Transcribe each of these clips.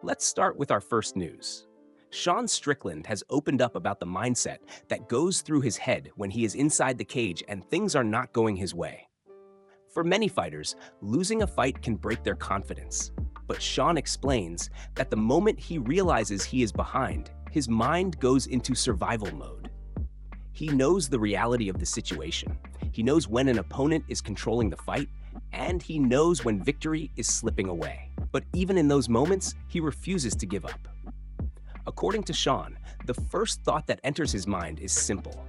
Let's start with our first news. Sean Strickland has opened up about the mindset that goes through his head when he is inside the cage and things are not going his way. For many fighters, losing a fight can break their confidence. But Sean explains that the moment he realizes he is behind, his mind goes into survival mode. He knows the reality of the situation. He knows when an opponent is controlling the fight, and he knows when victory is slipping away. But even in those moments, he refuses to give up. According to Sean, the first thought that enters his mind is simple.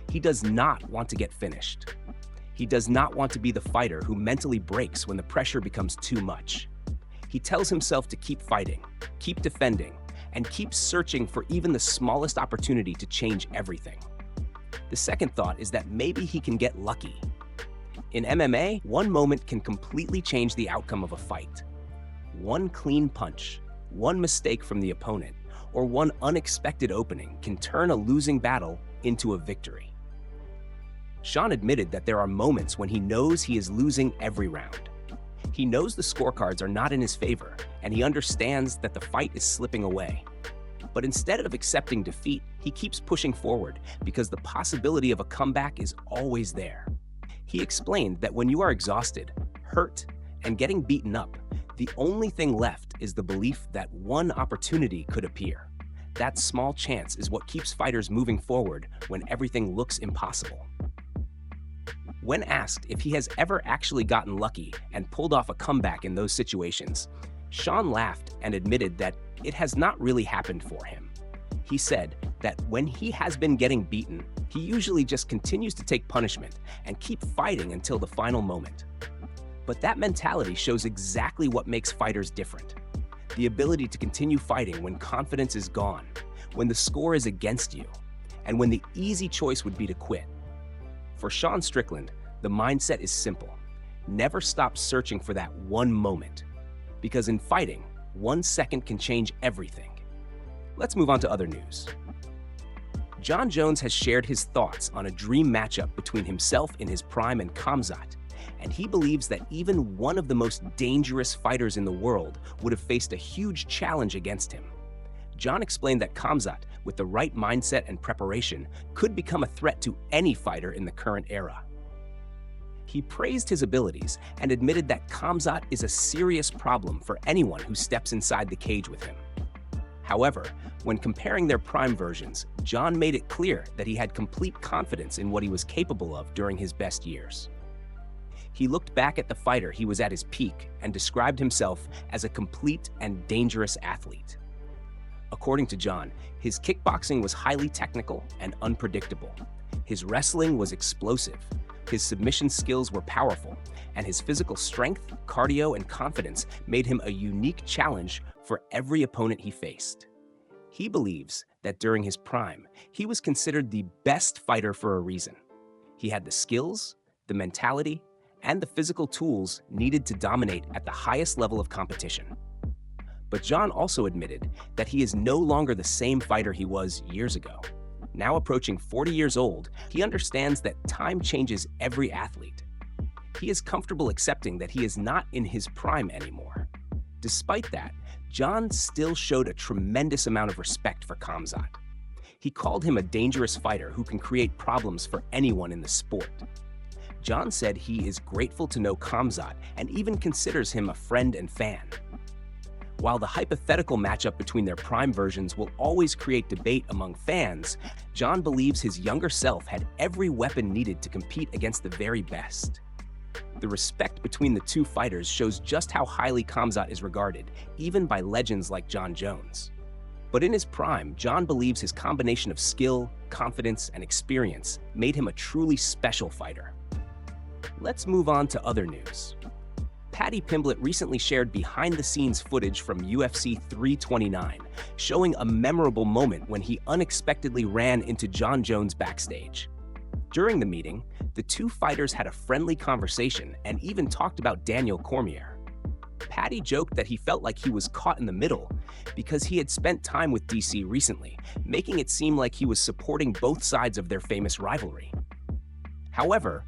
He does not want to get finished. He does not want to be the fighter who mentally breaks when the pressure becomes too much. He tells himself to keep fighting, keep defending, and keep searching for even the smallest opportunity to change everything. The second thought is that maybe he can get lucky. In MMA, one moment can completely change the outcome of a fight. One clean punch, one mistake from the opponent, or one unexpected opening can turn a losing battle into a victory. Sean admitted that there are moments when he knows he is losing every round. He knows the scorecards are not in his favor, and he understands that the fight is slipping away. But instead of accepting defeat, he keeps pushing forward because the possibility of a comeback is always there. He explained that when you are exhausted, hurt, and getting beaten up, the only thing left is the belief that one opportunity could appear. That small chance is what keeps fighters moving forward when everything looks impossible. When asked if he has ever actually gotten lucky and pulled off a comeback in those situations, Sean laughed and admitted that it has not really happened for him. He said that when he has been getting beaten, he usually just continues to take punishment and keep fighting until the final moment. But that mentality shows exactly what makes fighters different. The ability to continue fighting when confidence is gone, when the score is against you, and when the easy choice would be to quit. For Sean Strickland, the mindset is simple. Never stop searching for that one moment. Because in fighting, 1 second can change everything. Let's move on to other news. Jon Jones has shared his thoughts on a dream matchup between himself in his prime and Khamzat, and he believes that even one of the most dangerous fighters in the world would have faced a huge challenge against him. Jon explained that Khamzat, with the right mindset and preparation, could become a threat to any fighter in the current era. He praised his abilities and admitted that Khamzat is a serious problem for anyone who steps inside the cage with him. However, when comparing their prime versions, Jon made it clear that he had complete confidence in what he was capable of during his best years. He looked back at the fighter he was at his peak and described himself as a complete and dangerous athlete. According to Jon, his kickboxing was highly technical and unpredictable. His wrestling was explosive, his submission skills were powerful, and his physical strength, cardio, and confidence made him a unique challenge for every opponent he faced. He believes that during his prime, he was considered the best fighter for a reason. He had the skills, the mentality, and the physical tools needed to dominate at the highest level of competition. But Jon also admitted that he is no longer the same fighter he was years ago. Now approaching 40 years old, he understands that time changes every athlete. He is comfortable accepting that he is not in his prime anymore. Despite that, Jon still showed a tremendous amount of respect for Khamzat. He called him a dangerous fighter who can create problems for anyone in the sport. Jon said he is grateful to know Khamzat and even considers him a friend and fan. While the hypothetical matchup between their prime versions will always create debate among fans, Jon believes his younger self had every weapon needed to compete against the very best. The respect between the two fighters shows just how highly Khamzat is regarded, even by legends like Jon Jones. But in his prime, Jon believes his combination of skill, confidence, and experience made him a truly special fighter. Let's move on to other news. Paddy Pimblett recently shared behind-the-scenes footage from UFC 329, showing a memorable moment when he unexpectedly ran into Jon Jones backstage. During the meeting, the two fighters had a friendly conversation and even talked about Daniel Cormier. Paddy joked that he felt like he was caught in the middle because he had spent time with DC recently, making it seem like he was supporting both sides of their famous rivalry. However,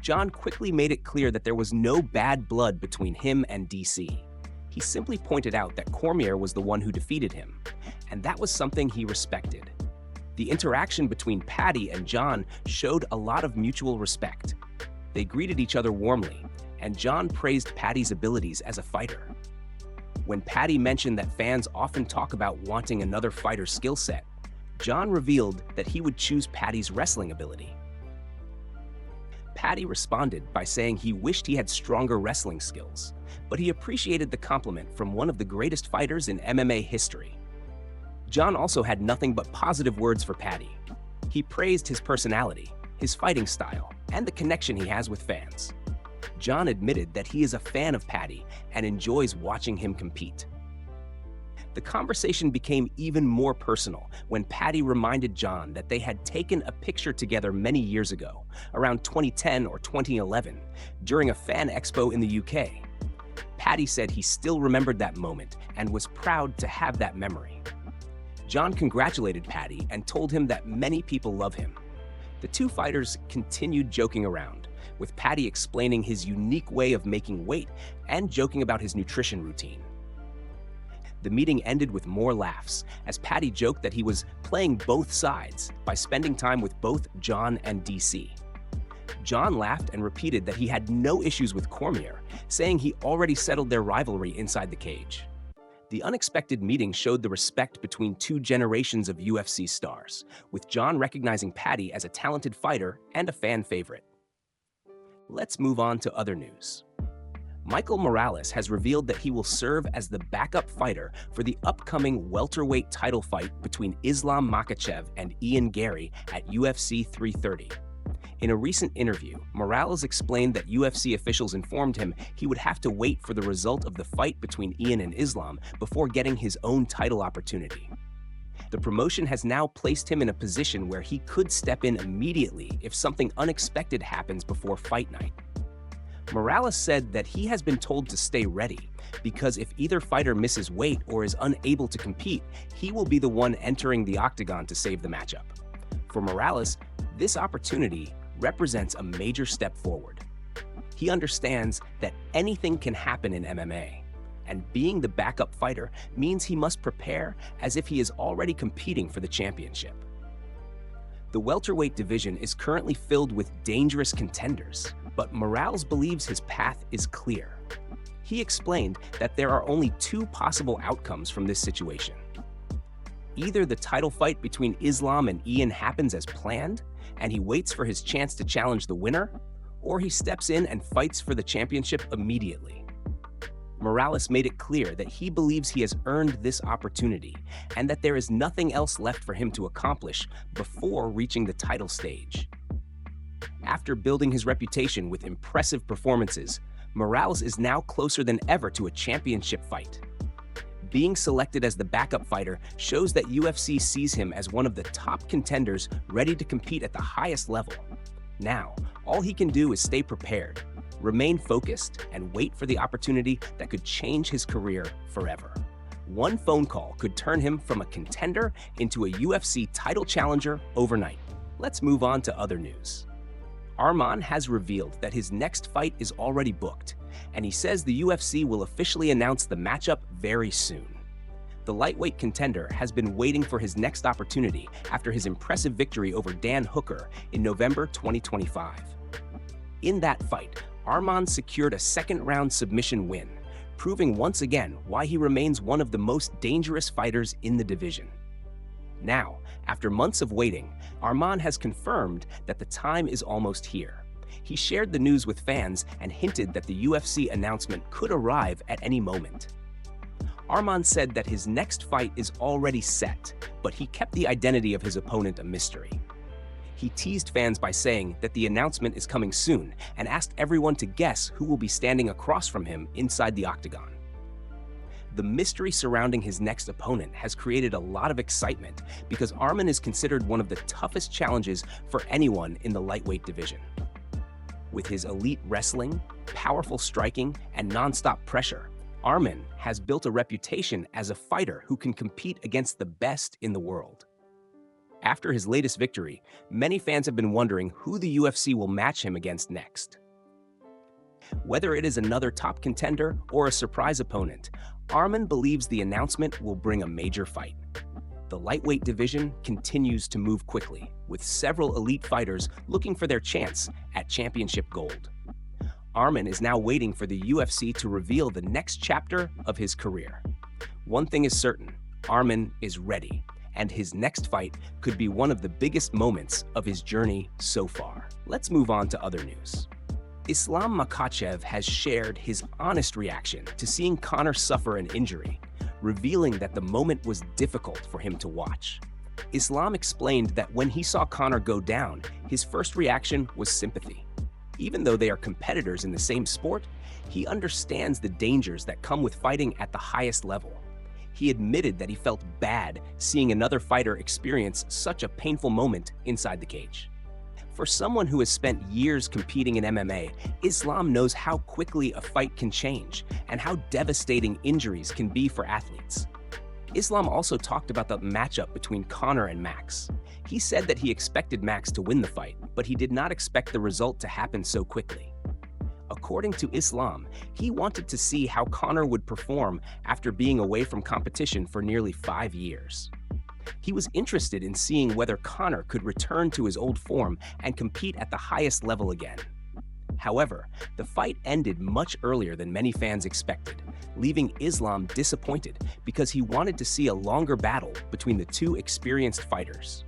Jon quickly made it clear that there was no bad blood between him and DC. He simply pointed out that Cormier was the one who defeated him, and that was something he respected. The interaction between Paddy and John showed a lot of mutual respect. They greeted each other warmly, and John praised Paddy's abilities as a fighter. When Paddy mentioned that fans often talk about wanting another fighter's skill set, John revealed that he would choose Paddy's wrestling ability. Paddy responded by saying he wished he had stronger wrestling skills, but he appreciated the compliment from one of the greatest fighters in MMA history. John also had nothing but positive words for Paddy. He praised his personality, his fighting style, and the connection he has with fans. John admitted that he is a fan of Paddy and enjoys watching him compete. The conversation became even more personal when Paddy reminded John that they had taken a picture together many years ago, around 2010 or 2011, during a fan expo in the UK. Paddy said he still remembered that moment and was proud to have that memory. John congratulated Paddy and told him that many people love him. The two fighters continued joking around, with Paddy explaining his unique way of making weight and joking about his nutrition routine. The meeting ended with more laughs, as Paddy joked that he was playing both sides by spending time with both John and DC. John laughed and repeated that he had no issues with Cormier, saying he already settled their rivalry inside the cage. The unexpected meeting showed the respect between two generations of UFC stars, with John recognizing Paddy as a talented fighter and a fan favorite. Let's move on to other news. Michael Morales has revealed that he will serve as the backup fighter for the upcoming welterweight title fight between Islam Makhachev and Ian Gary at UFC 330. In a recent interview, Morales explained that UFC officials informed him he would have to wait for the result of the fight between Ian and Islam before getting his own title opportunity. The promotion has now placed him in a position where he could step in immediately if something unexpected happens before fight night. Morales said that he has been told to stay ready, because if either fighter misses weight or is unable to compete, he will be the one entering the octagon to save the matchup. For Morales, this opportunity represents a major step forward. He understands that anything can happen in MMA, and being the backup fighter means he must prepare as if he is already competing for the championship. The welterweight division is currently filled with dangerous contenders, but Morales believes his path is clear. He explained that there are only two possible outcomes from this situation. Either the title fight between Islam and Ian happens as planned, and he waits for his chance to challenge the winner, or he steps in and fights for the championship immediately. Morales made it clear that he believes he has earned this opportunity and that there is nothing else left for him to accomplish before reaching the title stage. After building his reputation with impressive performances, Morales is now closer than ever to a championship fight. Being selected as the backup fighter shows that UFC sees him as one of the top contenders ready to compete at the highest level. Now, all he can do is stay prepared, remain focused, and wait for the opportunity that could change his career forever. One phone call could turn him from a contender into a UFC title challenger overnight. Let's move on to other news. Arman has revealed that his next fight is already booked, and he says the UFC will officially announce the matchup very soon. The lightweight contender has been waiting for his next opportunity after his impressive victory over Dan Hooker in November 2025. In that fight, Arman secured a second-round submission win, proving once again why he remains one of the most dangerous fighters in the division. Now, after months of waiting, Arman has confirmed that the time is almost here. He shared the news with fans and hinted that the UFC announcement could arrive at any moment. Arman said that his next fight is already set, but he kept the identity of his opponent a mystery. He teased fans by saying that the announcement is coming soon and asked everyone to guess who will be standing across from him inside the octagon. The mystery surrounding his next opponent has created a lot of excitement because Arman is considered one of the toughest challenges for anyone in the lightweight division. With his elite wrestling, powerful striking, and non-stop pressure, Arman has built a reputation as a fighter who can compete against the best in the world. After his latest victory, many fans have been wondering who the UFC will match him against next. Whether it is another top contender or a surprise opponent, Arman believes the announcement will bring a major fight. The lightweight division continues to move quickly, with several elite fighters looking for their chance at championship gold. Arman is now waiting for the UFC to reveal the next chapter of his career. One thing is certain, Arman is ready, and his next fight could be one of the biggest moments of his journey so far. Let's move on to other news. Islam Makhachev has shared his honest reaction to seeing Conor suffer an injury, revealing that the moment was difficult for him to watch. Islam explained that when he saw Conor go down, his first reaction was sympathy. Even though they are competitors in the same sport, he understands the dangers that come with fighting at the highest level. He admitted that he felt bad seeing another fighter experience such a painful moment inside the cage. For someone who has spent years competing in MMA, Islam knows how quickly a fight can change and how devastating injuries can be for athletes. Islam also talked about the matchup between Conor and Max. He said that he expected Max to win the fight, but he did not expect the result to happen so quickly. According to Islam, he wanted to see how Conor would perform after being away from competition for nearly 5 years. He was interested in seeing whether Conor could return to his old form and compete at the highest level again. However, the fight ended much earlier than many fans expected, leaving Islam disappointed because he wanted to see a longer battle between the two experienced fighters.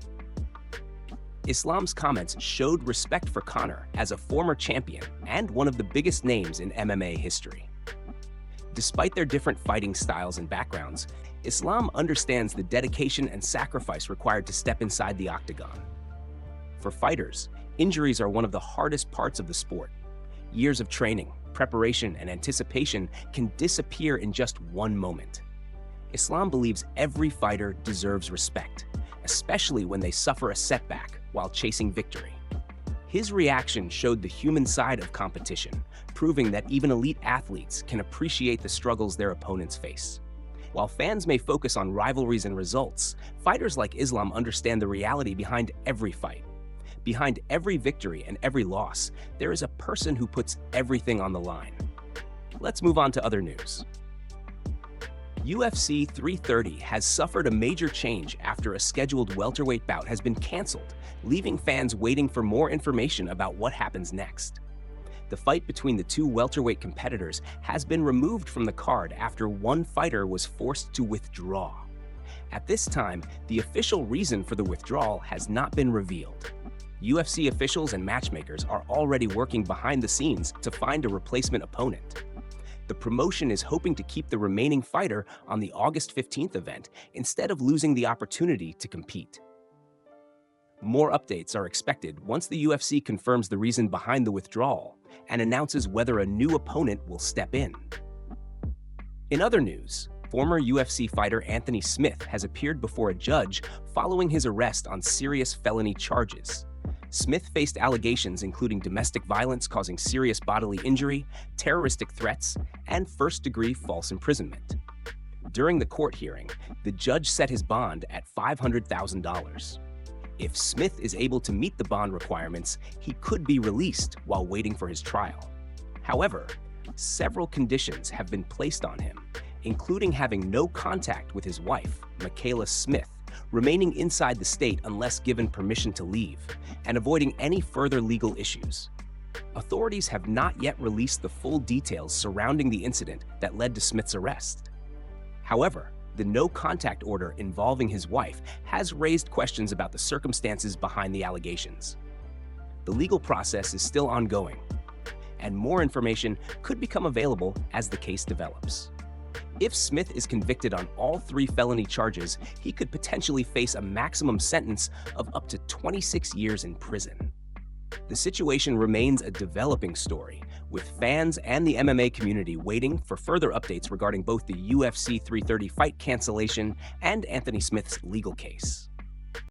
Islam's comments showed respect for Conor as a former champion and one of the biggest names in MMA history. Despite their different fighting styles and backgrounds, Islam understands the dedication and sacrifice required to step inside the octagon. For fighters, injuries are one of the hardest parts of the sport. Years of training, preparation, and anticipation can disappear in just one moment. Islam believes every fighter deserves respect, especially when they suffer a setback while chasing victory. His reaction showed the human side of competition, proving that even elite athletes can appreciate the struggles their opponents face. While fans may focus on rivalries and results, fighters like Islam understand the reality behind every fight. Behind every victory and every loss, there is a person who puts everything on the line. Let's move on to other news. UFC 330 has suffered a major change after a scheduled welterweight bout has been canceled, leaving fans waiting for more information about what happens next. The fight between the two welterweight competitors has been removed from the card after one fighter was forced to withdraw. At this time, the official reason for the withdrawal has not been revealed. UFC officials and matchmakers are already working behind the scenes to find a replacement opponent. The promotion is hoping to keep the remaining fighter on the August 15th event instead of losing the opportunity to compete. More updates are expected once the UFC confirms the reason behind the withdrawal and announces whether a new opponent will step in. In other news, former UFC fighter Anthony Smith has appeared before a judge following his arrest on serious felony charges. Smith faced allegations including domestic violence causing serious bodily injury, terroristic threats, and first-degree false imprisonment. During the court hearing, the judge set his bond at $500,000. If Smith is able to meet the bond requirements, he could be released while waiting for his trial. However, several conditions have been placed on him, including having no contact with his wife, Michaela Smith, remaining inside the state unless given permission to leave, and avoiding any further legal issues. Authorities have not yet released the full details surrounding the incident that led to Smith's arrest. However, the no-contact order involving his wife has raised questions about the circumstances behind the allegations. The legal process is still ongoing, and more information could become available as the case develops. If Smith is convicted on all 3 felony charges, he could potentially face a maximum sentence of up to 26 years in prison. The situation remains a developing story, with fans and the MMA community waiting for further updates regarding both the UFC 330 fight cancellation and Anthony Smith's legal case.